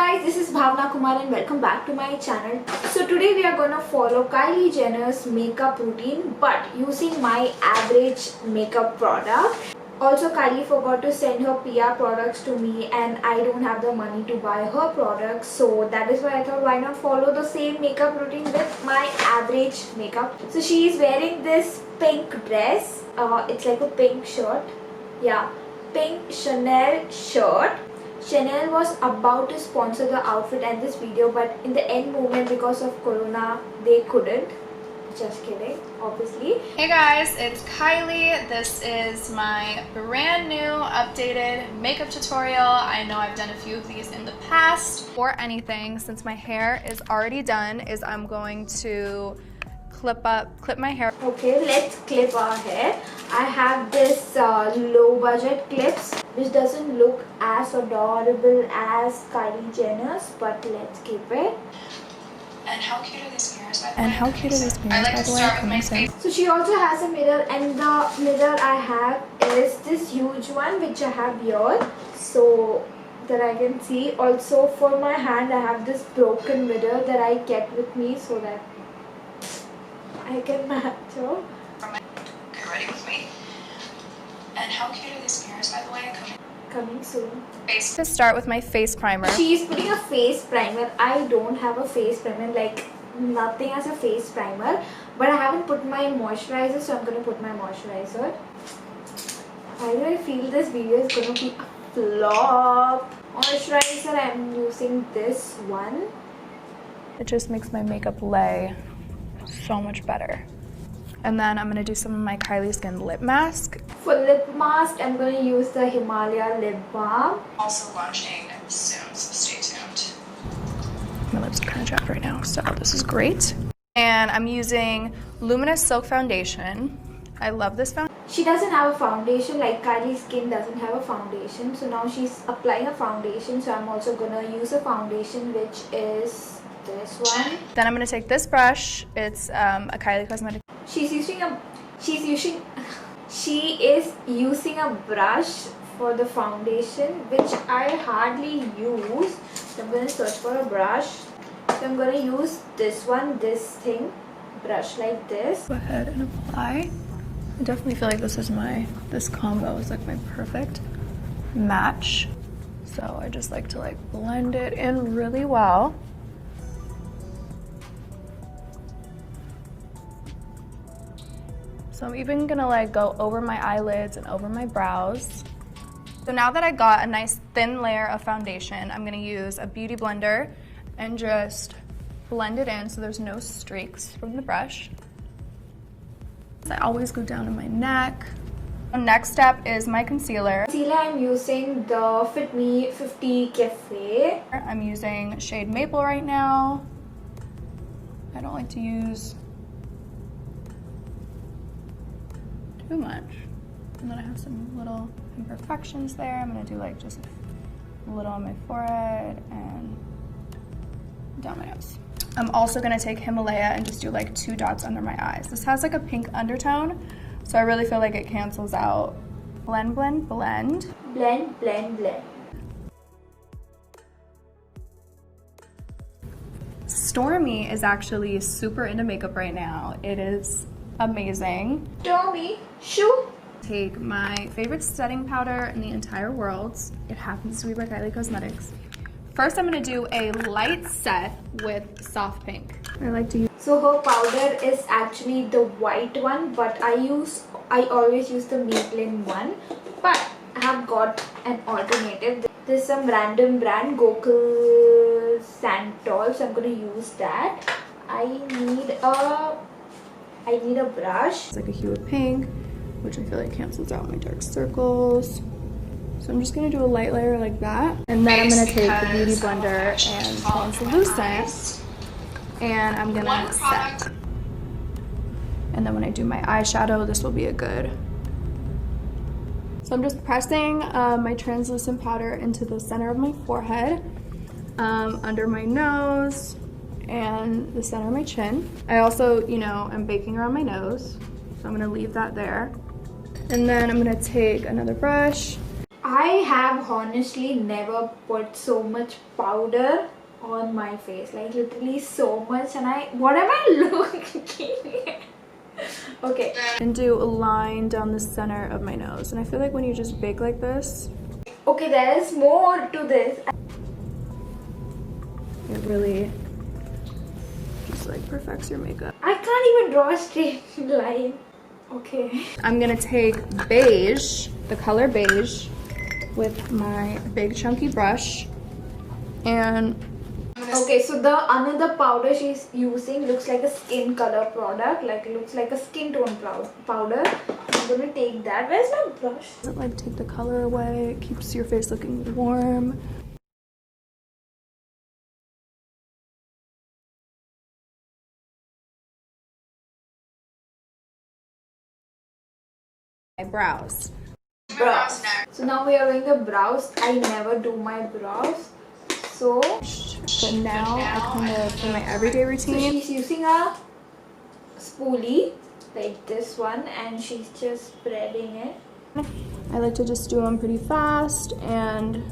guys, this is Bhavna Kumar and welcome back to my channel. So today we are gonna follow Kylie Jenner's makeup routine but using my average makeup product. Also, Kylie forgot to send her PR products to me and I don't have the money to buy her products, so that is why I thought why not follow the same makeup routine with my average makeup. So she is wearing this pink dress. It's like a pink shirt. Yeah, pink Chanel shirt. Chanel was about to sponsor the outfit and this video, but in the end moment because of Corona they couldn't. Just kidding, obviously. Hey guys, it's Kylie. This is my brand new updated makeup tutorial. I know I've done a few of these in the past. Before anything, since my hair is already done, is I'm going to clip my hair. Okay, let's clip our hair. I have this low budget clips which doesn't look as adorable as Kylie Jenner's, but let's keep it. And how cute are these mirrors, by the way? I like to start with my face. So she also has a mirror, and the mirror I have is this huge one which I have here so that I can see. Also for my hand I have this broken mirror that I kept with me so that I can match her. Okay, ready with me? And how cute are these mirrors, by the way? Coming soon. To start with my face primer. She's putting a face primer. I don't have a face primer, like nothing as a face primer, but I haven't put my moisturizer, so I'm gonna put my moisturizer. Why do I feel this video is gonna be a flop? Moisturizer, I'm using this one. It just makes my makeup lay so much better. And then I'm going to do some of my Kylie Skin lip mask. For lip mask, I'm going to use the Himalaya lip balm. Also launching soon, so stay tuned. My lips are kind of chapped right now, so this is great. And I'm using Luminous Silk Foundation. I love this foundation. She doesn't have a foundation, like Kylie's Skin doesn't have a foundation. So now she's applying a foundation, so I'm also going to use a foundation which is this one. Then I'm going to take this brush. It's a Kylie Cosmetics. She is using a brush for the foundation which I hardly use. So I'm going to search for a brush. So I'm going to use this one, this thing, brush like this. Go ahead and apply. I definitely feel like this combo is like my perfect match. So I just like to blend it in really well. So I'm even gonna go over my eyelids and over my brows. So now that I got a nice thin layer of foundation, I'm gonna use a beauty blender and just blend it in so there's no streaks from the brush. I always go down to my neck. The next step is my concealer. Concealer, I'm using the Fit Me 50 Cafe. I'm using shade Maple right now. I don't like to use too much. And then I have some little imperfections there. I'm gonna do just a little on my forehead and down my nose. I'm also gonna take Himalaya and just do 2 dots under my eyes. This has a pink undertone, so I really feel like it cancels out. Blend, blend, blend. Blend, blend, blend. Stormy is actually super into makeup right now. It is amazing. Stormy, shoo. Take my favorite setting powder in the entire world. It happens to be by Kylie Cosmetics. First, I'm gonna do a light set with soft pink. I like to use. So her powder is actually the white one, but I always use the Maybelline one. But I have got an alternative. There's some random brand, Gokul Santol, so I'm gonna use that. I need a brush. It's a hue of pink, which I feel like cancels out my dark circles. So I'm just gonna do a light layer like that. And then I'm gonna take the Beauty Blender and translucent, and I'm gonna set. And then when I do my eyeshadow, this will be a good. So I'm just pressing my translucent powder into the center of my forehead, under my nose, and the center of my chin. I also, I'm baking around my nose, so I'm gonna leave that there. And then I'm gonna take another brush. I have honestly never put so much powder on my face, like literally so much, and what am I looking? Okay. And do a line down the center of my nose. And I feel like when you just bake like this, okay, there is more to this. it really just like perfects your makeup. I can't even draw a straight line. Okay. I'm gonna take beige, the color beige, with my big chunky brush, and okay, so the another powder she's using looks like a skin color product, like it looks like a skin tone powder. I'm gonna take that. Where's my brush? doesn't like take the color away. It keeps your face looking warm. My brows. Brows. So now we are doing the brows. I never do my brows. So, But now I kind of, for my everyday so routine, she's using a spoolie like this one, and she's just spreading it. I like to just do them pretty fast and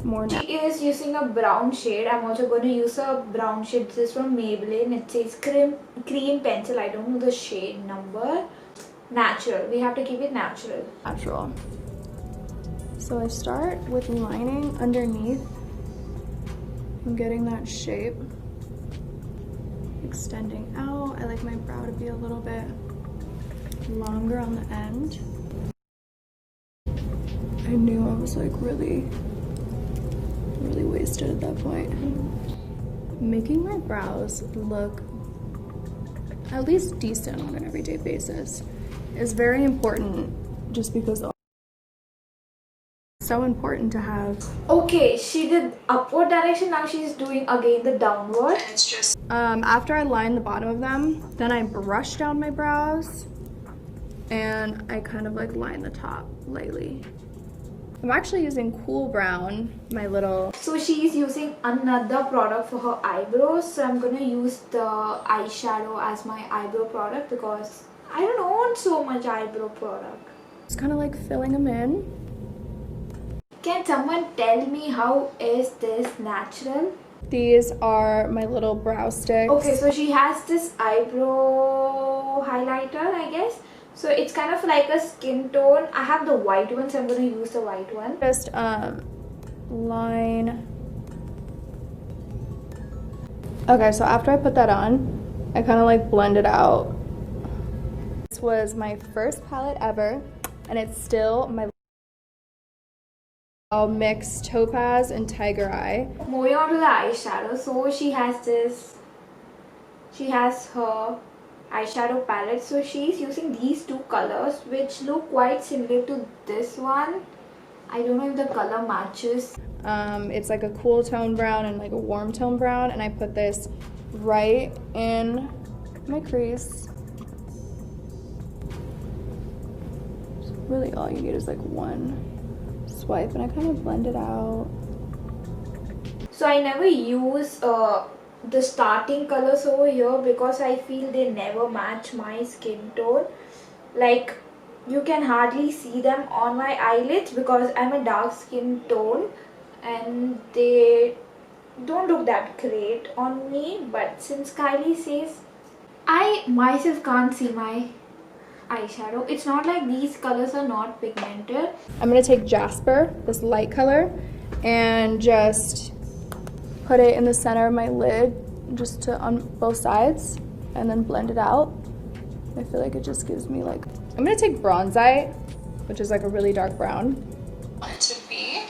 more She is using a brown shade. I'm also going to use a brown shade. This is from Maybelline. It says cream pencil. I don't know the shade number. Natural. We have to keep it natural. natural. So I start with lining underneath. I'm getting that shape, extending out. I like my brow to be a little bit longer on the end. I knew I was like really wasted at that point. Making my brows look at least decent on an everyday basis is very important, just because it's so important to have. Okay, she did upward direction. Now she's doing again the downward. It's just after I line the bottom of them, then I brush down my brows and I kind of like line the top lightly. I'm actually using Cool Brown, my little. So she's using another product for her eyebrows. So I'm gonna use the eyeshadow as my eyebrow product because I don't want so much eyebrow product. It's kind of like filling them in. Can someone tell me how is this natural? These are my little brow sticks. Okay, so she has this eyebrow highlighter, I guess. So it's kind of like a skin tone. I have the white one, so I'm going to use the white one. Just line. Okay, so after I put that on, I kind of like blend it out. This was my first palette ever, and it's still my. I'll mix Topaz and Tiger Eye. Moving on to the eyeshadow. So she has her eyeshadow palette. So she's using these two colors which look quite similar to this one. I don't know if the color matches. It's like a cool tone brown and like a warm tone brown, and I put this right in my crease. So really all you need is like one swipe, and I kind of blend it out. So I never use the starting colors over here because I feel they never match my skin tone. Like you can hardly see them on my eyelids because I'm a dark skin tone and they don't look that great on me. But since Kylie says I myself can't see my eyeshadow, it's not like these colors are not pigmented. I'm gonna take Jasper, this light color, and just put it in the center of my lid, just to on both sides, and then blend it out. I feel like it just gives me like. I'm gonna take Bronzite, which is like a really dark brown. Want it to be.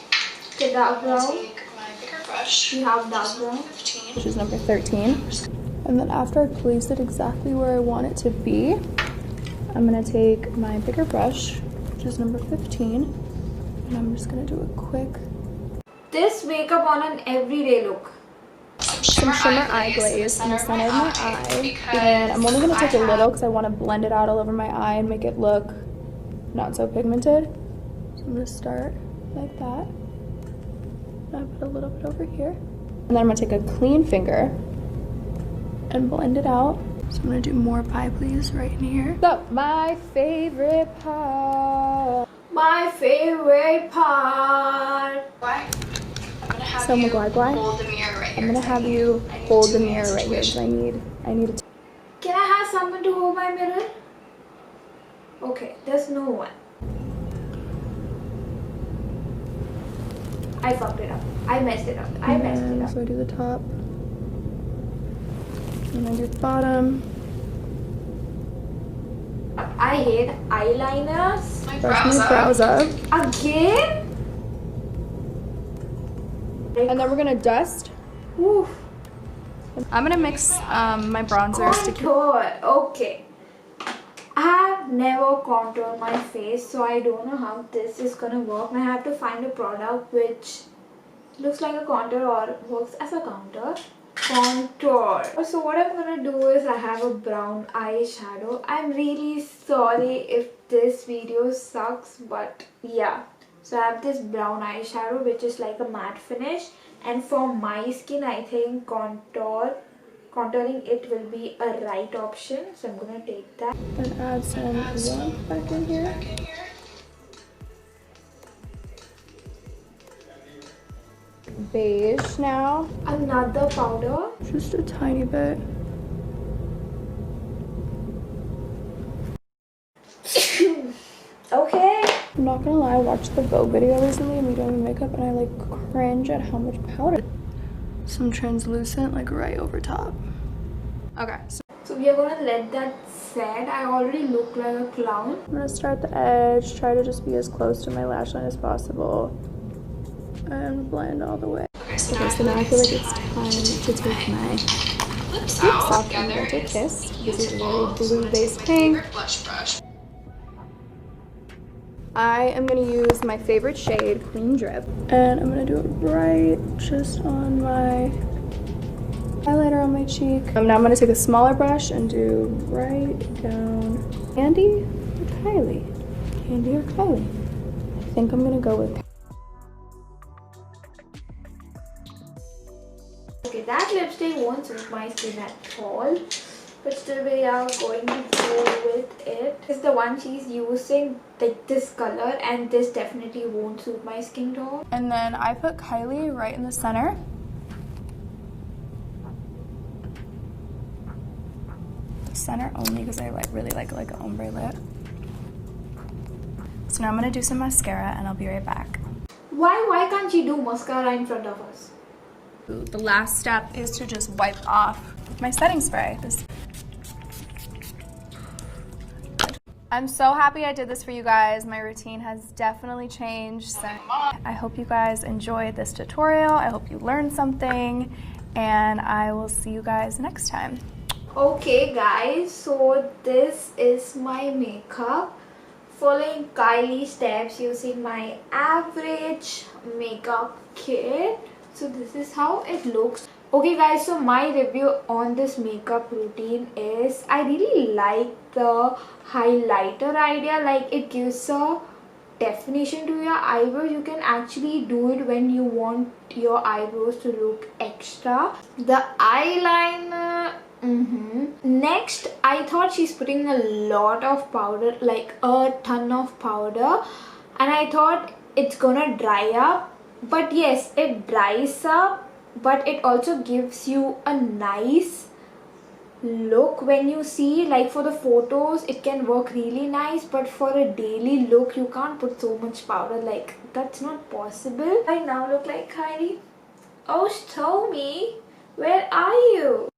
The dark brown. Take my bigger brush. You have dark brown. 15. Which is number 13. And then after I place it exactly where I want it to be, I'm gonna take my bigger brush, which is number 15, and I'm just gonna do a quick. This makeup on an everyday look. Some shimmer eye glaze in the center of my eye, and I'm only going to take a little because I want to blend it out all over my eye and make it look not so pigmented. So I'm going to start like that. I put a little bit over here, and then I'm going to take a clean finger and blend it out. So I'm going to do more pie please right in here. So my favorite part. my favorite part. Why? I'm gonna have So, you Maguire, hold the mirror right here. I'm gonna have you hold the mirror right here because I need a Can I have someone to hold my mirror? Okay, there's no one. I fucked it up. I messed it up. I messed it up. So I do the top. And I do the bottom. I hate eyeliners. My Brush brows my up. brows up. Again? And then we're gonna dust. Oof. I'm gonna mix my bronzers to Contour. Okay. I have never contoured my face, so I don't know how this is gonna work. I have to find a product which looks like a contour or works as a contour. So what I'm gonna do is I have a brown eyeshadow. I'm really sorry if this video sucks, but yeah. So I have this brown eyeshadow which is like a matte finish, and for my skin I think contouring it will be a right option, so I'm gonna take that and add some warmth back in here. Beige now. another powder. Just a tiny bit. Okay, I'm not gonna lie, I watched the Vogue video recently of me doing makeup and I like cringe at how much powder. Some translucent like right over top. Okay, so we are gonna let that set. I already look like a clown. I'm gonna start the edge, try to just be as close to my lash line as possible, and blend all the way. Okay, so Okay, so now I feel like it's time to take my lips lips out off and together. go to Kiss. This is a Beautiful. very So I'm blue gonna base take my pink. favorite blush brush. I am gonna use my favorite shade, Clean Drip, and I'm gonna do it right just on my highlighter on my cheek. Now I'm gonna take a smaller brush and do right down. Candy or Kylie? Candy or Kylie? I think I'm gonna go with. Okay, that lipstick won't suit my skin at all, but still we are going to go with it. It's the one she's using, like this color, and this definitely won't suit my skin tone. And then I put Kylie right in the center. Center only because I really like an ombre lip. So now I'm gonna do some mascara and I'll be right back. Why can't she do mascara in front of us? The last step is to just wipe off my setting spray. I'm so happy I did this for you guys. My routine has definitely changed since. I hope you guys enjoyed this tutorial. I hope you learned something, and I will see you guys next time. Okay guys, so this is my makeup. Following Kylie's steps using my average makeup kit. So this is how it looks. Okay guys, so my review on this makeup routine is I really like the highlighter idea. Like it gives a definition to your eyebrows. You can actually do it when you want your eyebrows to look extra. The eyeliner, Next, I thought she's putting a lot of powder, like a ton of powder, and I thought it's gonna dry up. But yes, it dries up, but it also gives you a nice look when you see. Like for the photos it can work really nice, but for a daily look you can't put so much powder. Like that's not possible. I now look like Kylie. Oh, tell me, where are you?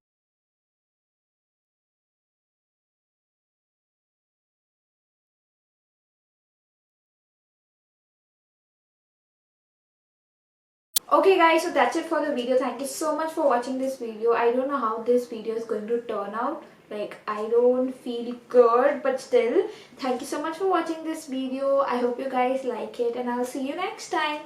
Okay guys, so that's it for the video. Thank you so much for watching this video. I don't know how this video is going to turn out. Like I don't feel good, but still thank you so much for watching this video. I hope you guys like it, and I'll see you next time.